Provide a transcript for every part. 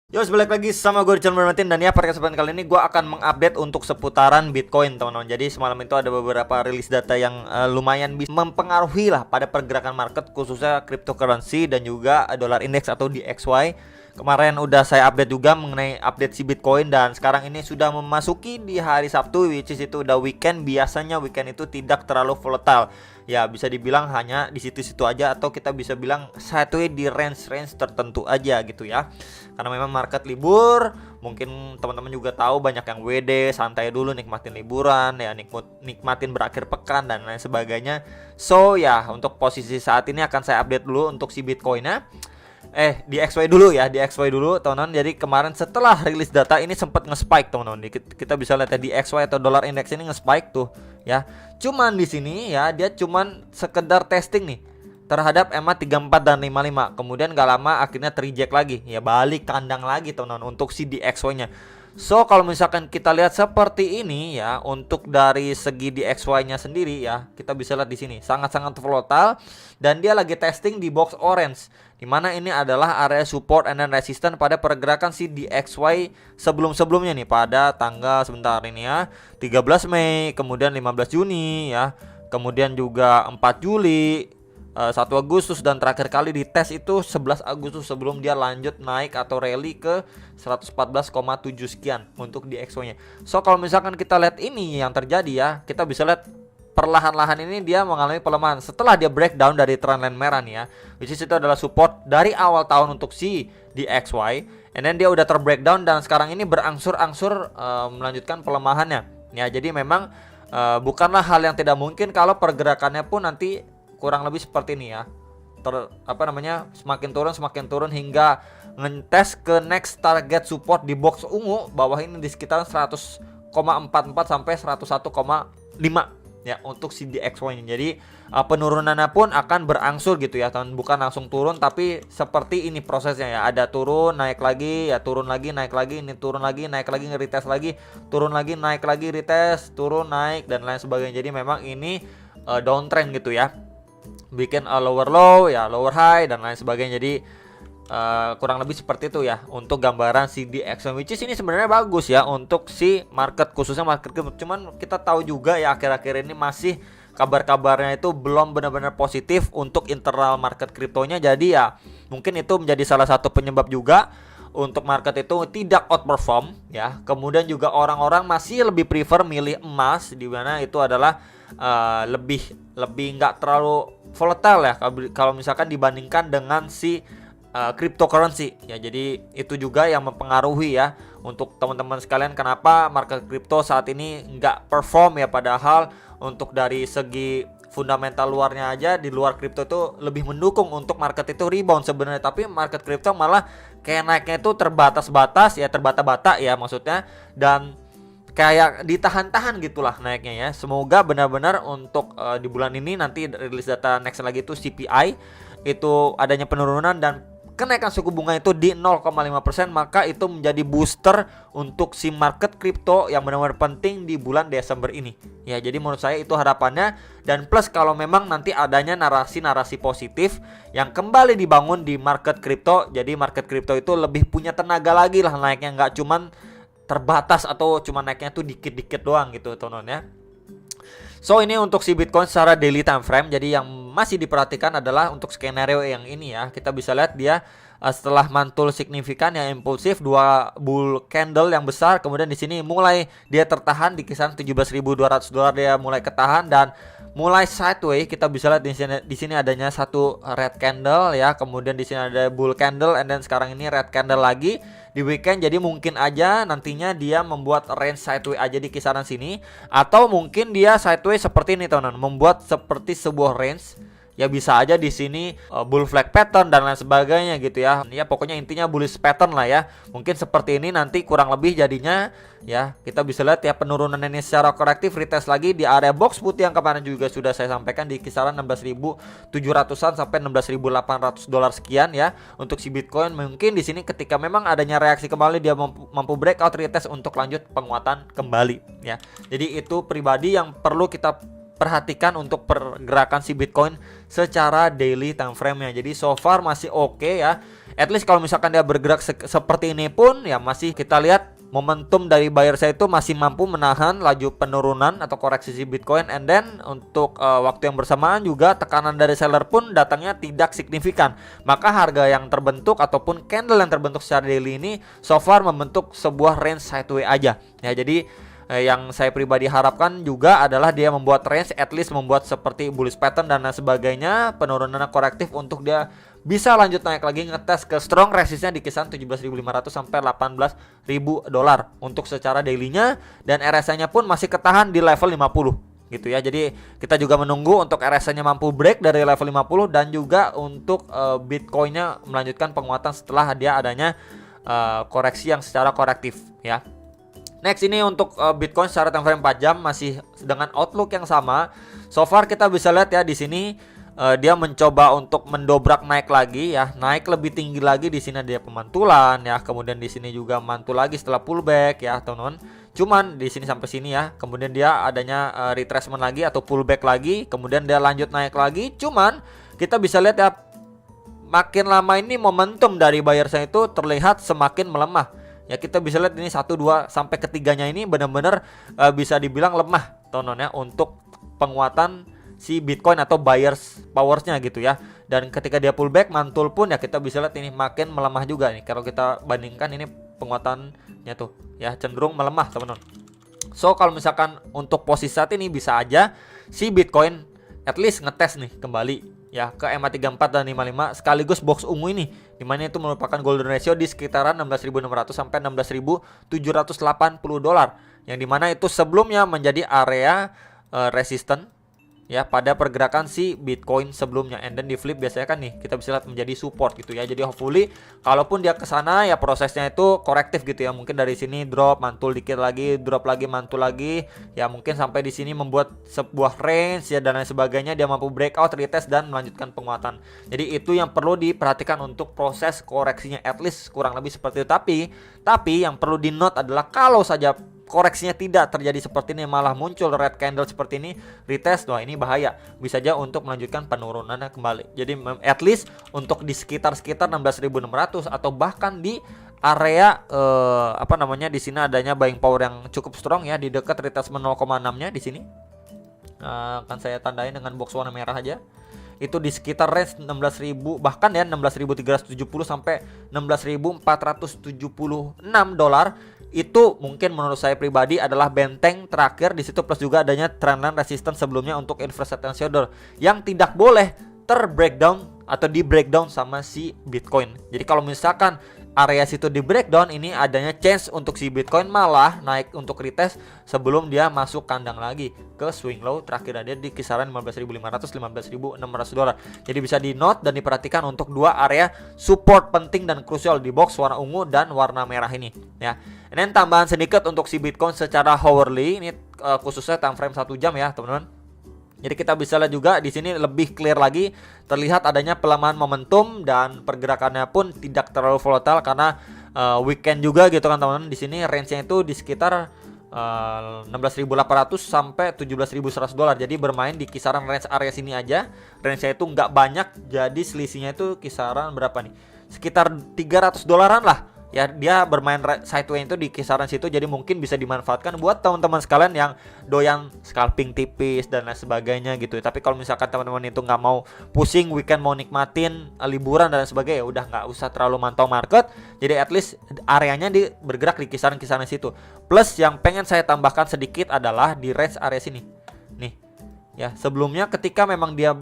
Yo, balik lagi sama gue Richard Martin, dan ya pada kesempatan kali ini gue akan mengupdate untuk seputaran Bitcoin, teman-teman. Jadi semalam itu ada beberapa rilis data yang lumayan bisa mempengaruhi lah pada pergerakan market, khususnya cryptocurrency dan juga dollar index atau DXY. Kemarin udah saya update juga mengenai update si Bitcoin, dan sekarang ini sudah memasuki di hari Sabtu, which is itu udah weekend. Biasanya weekend itu tidak terlalu volatile. Ya, bisa dibilang hanya di situ-situ aja, atau kita bisa bilang sideways di range-range tertentu aja gitu ya. Karena memang market libur, mungkin teman-teman juga tahu banyak yang WD, santai dulu, nikmatin liburan, ya nikmatin berakhir pekan dan lain sebagainya. So ya, untuk posisi saat ini akan saya update dulu untuk si Bitcoinnya. Di XY dulu ya, di XY dulu teman-teman. Jadi kemarin setelah rilis data ini sempat nge-spike teman-teman. Kita bisa lihat ya, di XY atau dollar index ini nge-spike tuh ya. Cuman di sini ya, dia cuman sekedar testing nih terhadap EMA 34 dan 55. Kemudian gak lama akhirnya tereject lagi. Ya balik kandang lagi teman-teman untuk si DXY-nya. So kalau misalkan kita lihat seperti ini ya, untuk dari segi DXY-nya sendiri ya, kita bisa lihat di sini sangat-sangat volatile dan dia lagi testing di box orange, dimana ini adalah area support and then resistance pada pergerakan si DXY sebelum-sebelumnya nih, pada tanggal sebentar ini ya 13 Mei, kemudian 15 Juni ya, kemudian juga 4 Juli, 1 Agustus, dan terakhir kali dites itu 11 Agustus sebelum dia lanjut naik atau rally ke 114,7 sekian untuk di DXY-nya. So kalau misalkan kita lihat ini yang terjadi ya, kita bisa lihat perlahan-lahan ini dia mengalami pelemahan setelah dia breakdown dari trendline merah nih ya, which is itu adalah support dari awal tahun untuk si DXY, and then dia udah terbreakdown dan sekarang ini berangsur-angsur melanjutkan pelemahannya ya. Jadi memang bukanlah hal yang tidak mungkin kalau pergerakannya pun nanti kurang lebih seperti ini ya, semakin turun hingga ngetes ke next target support di box ungu bawah ini di sekitar 100,44 sampai 101,5 ya untuk si DXY-nya. Jadi penurunannya pun akan berangsur gitu ya, bukan langsung turun, tapi seperti ini prosesnya ya, ada turun naik lagi ya, turun lagi naik lagi, ini turun lagi naik lagi, nge-retest lagi, turun lagi naik lagi, retest, turun naik dan lain sebagainya. Jadi memang ini downtrend gitu ya, bikin lower low ya, lower high dan lain sebagainya. Jadi kurang lebih seperti itu ya untuk gambaran si DXY, which is ini sebenarnya bagus ya untuk si market, khususnya market crypto. Cuman kita tahu juga ya, akhir-akhir ini masih kabar-kabarnya itu belum benar-benar positif untuk internal market kriptonya. Jadi ya mungkin itu menjadi salah satu penyebab juga untuk market itu tidak outperform ya. Kemudian juga orang-orang masih lebih prefer milih emas, di mana itu adalah lebih nggak terlalu volatile ya kalau misalkan dibandingkan dengan si cryptocurrency ya. Jadi itu juga yang mempengaruhi ya untuk teman-teman sekalian kenapa market crypto saat ini nggak perform ya, padahal untuk dari segi fundamental luarnya aja, di luar crypto itu lebih mendukung untuk market itu rebound sebenarnya, tapi market crypto malah kayak naiknya itu terbata-bata ya maksudnya, dan kayak ditahan-tahan gitulah naiknya ya. Semoga benar-benar untuk di bulan ini nanti rilis data next lagi itu CPI itu adanya penurunan dan kenaikan suku bunga itu di 0,5%, maka itu menjadi booster untuk si market crypto yang benar-benar penting di bulan Desember ini ya. Jadi menurut saya itu harapannya, dan plus kalau memang nanti adanya narasi-narasi positif yang kembali dibangun di market crypto, jadi market crypto itu lebih punya tenaga lagi lah naiknya, nggak cuman terbatas atau cuma naiknya tuh dikit-dikit doang gitu teman-teman ya. So ini untuk si Bitcoin secara daily time frame. Jadi yang masih diperhatikan adalah untuk skenario yang ini ya. Kita bisa lihat dia setelah mantul signifikan yang impulsif, 2 bull candle yang besar, kemudian di sini mulai dia tertahan di kisaran $17.200, dia mulai ketahan dan mulai sideways. Kita bisa lihat di sini adanya satu red candle ya, kemudian di sini ada bull candle, and then sekarang ini red candle lagi di weekend. Jadi mungkin aja nantinya dia membuat range sideways aja di kisaran sini, atau mungkin dia sideways seperti ini teman-teman, membuat seperti sebuah range ya, bisa aja di sini bull flag pattern dan lain sebagainya gitu ya. Ya pokoknya intinya bullish pattern lah ya. Mungkin seperti ini nanti kurang lebih jadinya ya. Kita bisa lihat ya penurunan ini secara korektif, retest lagi di area box putih yang kemarin juga sudah saya sampaikan di kisaran 16.700-an sampai 16.800 dolar sekian ya untuk si Bitcoin. Mungkin di sini ketika memang adanya reaksi kembali, dia mampu breakout retest untuk lanjut penguatan kembali ya. Jadi itu pribadi yang perlu kita perhatikan untuk pergerakan si Bitcoin secara daily time frame-nya. Jadi so far masih oke ya. At least kalau misalkan dia bergerak seperti ini pun ya masih kita lihat momentum dari buyer saya itu masih mampu menahan laju penurunan atau koreksi si Bitcoin, and then untuk waktu yang bersamaan juga tekanan dari seller pun datangnya tidak signifikan. Maka harga yang terbentuk ataupun candle yang terbentuk secara daily ini so far membentuk sebuah range sideways aja. Ya, jadi yang saya pribadi harapkan juga adalah dia membuat range, at least membuat seperti bullish pattern dan lain sebagainya, penurunan korektif untuk dia bisa lanjut naik lagi, ngetes ke strong resistnya di kisaran 17.500 sampai 18.000 dolar untuk secara daily-nya, dan RSI-nya pun masih ketahan di level 50 gitu ya. Jadi kita juga menunggu untuk RSI-nya mampu break dari level 50 dan juga untuk Bitcoin-nya melanjutkan penguatan setelah dia adanya koreksi yang secara korektif ya. Next ini untuk Bitcoin secara time frame 4 jam masih dengan outlook yang sama. So far kita bisa lihat ya di sini dia mencoba untuk mendobrak naik lagi ya, naik lebih tinggi lagi. Di sini dia pemantulan ya, kemudian di sini juga mantul lagi setelah pullback ya teman-teman. Cuman di sini sampai sini ya, kemudian dia adanya retracement lagi atau pullback lagi, kemudian dia lanjut naik lagi. Cuman kita bisa lihat ya, makin lama ini momentum dari buyer saya itu terlihat semakin melemah. Ya kita bisa lihat ini 1, 2 sampai ketiganya ini benar-benar bisa dibilang lemah teman-teman ya untuk penguatan si Bitcoin atau buyers powersnya gitu ya. Dan ketika dia pullback mantul pun ya kita bisa lihat ini makin melemah juga nih. Kalau kita bandingkan ini penguatannya tuh ya cenderung melemah teman-teman. So kalau misalkan untuk posisi saat ini bisa aja si Bitcoin at least ngetes nih kembali ya ke MA34 dan 55 sekaligus box ungu ini, dimana itu merupakan golden ratio di sekitaran 16.600 sampai 16.780 dolar, yang dimana itu sebelumnya menjadi area resisten ya pada pergerakan si Bitcoin sebelumnya, and then di flip biasanya kan nih kita bisa lihat menjadi support gitu ya. Jadi hopefully kalaupun dia ke sana ya prosesnya itu korektif gitu ya, mungkin dari sini drop mantul dikit lagi, drop lagi mantul lagi ya, mungkin sampai di sini membuat sebuah range ya dan lain sebagainya, dia mampu breakout, retest dan melanjutkan penguatan. Jadi itu yang perlu diperhatikan untuk proses koreksinya, at least kurang lebih seperti itu. Tapi yang perlu di note adalah kalau saja koreksinya tidak terjadi seperti ini, malah muncul red candle seperti ini, retest, wah ini bahaya, bisa aja untuk melanjutkan penurunannya kembali. Jadi at least untuk di sekitar 16.600 atau bahkan di area di sini adanya buying power yang cukup strong ya, di dekat retestment 0,6-nya di sini. Akan saya tandain dengan box warna merah aja. Itu di sekitar range 16.000 bahkan ya 16.370 sampai 16.476 dolar. Itu mungkin menurut saya pribadi adalah benteng terakhir di situ, plus juga adanya trendline resistance sebelumnya untuk inverse shadow yang tidak boleh terbreakdown atau di breakdown sama si Bitcoin. Jadi kalau misalkan area situ di breakdown, ini adanya chance untuk si Bitcoin malah naik untuk retest sebelum dia masuk kandang lagi ke swing low terakhir ada di kisaran 15.500 15.600 dolar. Jadi bisa di note dan diperhatikan untuk dua area support penting dan krusial di box warna ungu dan warna merah ini ya. Ini tambahan sedikit untuk si Bitcoin secara hourly ini khususnya time frame 1 jam ya teman-teman. Jadi kita bisa lihat juga di sini lebih clear lagi, terlihat adanya pelemahan momentum dan pergerakannya pun tidak terlalu volatile karena weekend juga gitu kan teman-teman. Di sini range-nya itu di sekitar 16.800 sampai 17.100 dolar. Jadi bermain di kisaran range area sini aja. Range-nya itu nggak banyak, jadi selisihnya itu kisaran berapa nih? Sekitar 300 dolaran lah. Ya dia bermain sideways itu di kisaran situ, jadi mungkin bisa dimanfaatkan buat teman-teman sekalian yang doyan scalping tipis dan lain sebagainya gitu. Tapi kalau misalkan teman-teman itu nggak mau pusing weekend, mau nikmatin liburan dan lain sebagainya, ya udah nggak usah terlalu mantau market. Jadi at least areanya bergerak di kisaran-kisaran situ. Plus yang pengen saya tambahkan sedikit adalah di range area sini nih ya, sebelumnya ketika memang dia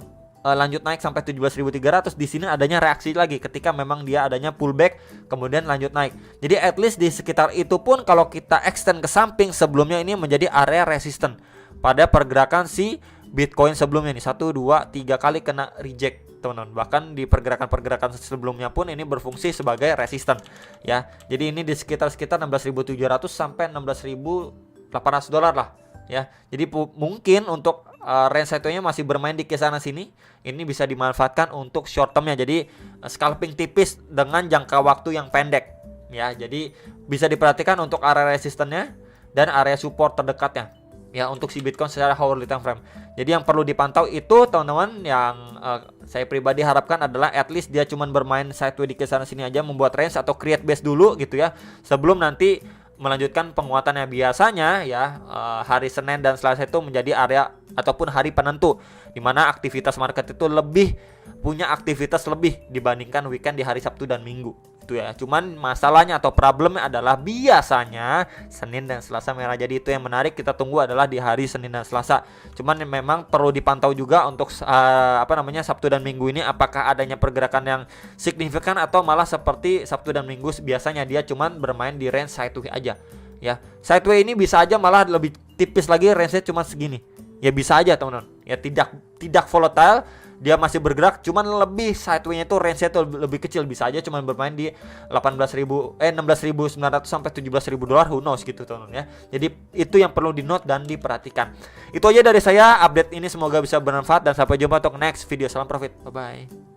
lanjut naik sampai 17.300, di sini adanya reaksi lagi ketika memang dia adanya pullback kemudian lanjut naik. Jadi at least di sekitar itu pun kalau kita extend ke samping, sebelumnya ini menjadi area resisten pada pergerakan si Bitcoin sebelumnya nih, 1, 2, 3 kali kena reject teman-teman. Bahkan di pergerakan-pergerakan sebelumnya pun ini berfungsi sebagai resisten ya. Jadi ini di sekitar 16.700 sampai 16.800 dolar lah ya. Jadi mungkin untuk range satunya masih bermain di kisaran sini, ini bisa dimanfaatkan untuk short termnya. Jadi scalping tipis dengan jangka waktu yang pendek ya. Jadi bisa diperhatikan untuk area resistennya dan area support terdekatnya ya untuk si Bitcoin secara hourly time frame. Jadi yang perlu dipantau itu teman-teman, yang saya pribadi harapkan adalah at least dia cuman bermain sideways di kesana sini aja, membuat range atau create base dulu gitu ya, sebelum nanti melanjutkan penguatannya. Biasanya ya hari Senin dan Selasa itu menjadi area ataupun hari penentu di mana aktivitas market itu lebih punya aktivitas lebih dibandingkan weekend di hari Sabtu dan Minggu itu ya. Cuman masalahnya atau problemnya adalah biasanya Senin dan Selasa merah. Jadi itu yang menarik, kita tunggu adalah di hari Senin dan Selasa. Cuman memang perlu dipantau juga untuk Sabtu dan Minggu ini, apakah adanya pergerakan yang signifikan atau malah seperti Sabtu dan Minggu biasanya dia cuman bermain di range sideways aja ya. Sideways ini bisa aja malah lebih tipis lagi, range-nya cuma segini. Ya bisa aja teman-teman. Ya tidak volatile, dia masih bergerak, cuman lebih sideways-nya itu range-nya itu lebih kecil, bisa aja cuman bermain di 16.900 sampai 17.000 dolar, who knows gitu teman-teman ya. Jadi itu yang perlu di note dan diperhatikan. Itu aja dari saya update ini, semoga bisa bermanfaat dan sampai jumpa untuk next video. Salam profit. Bye bye.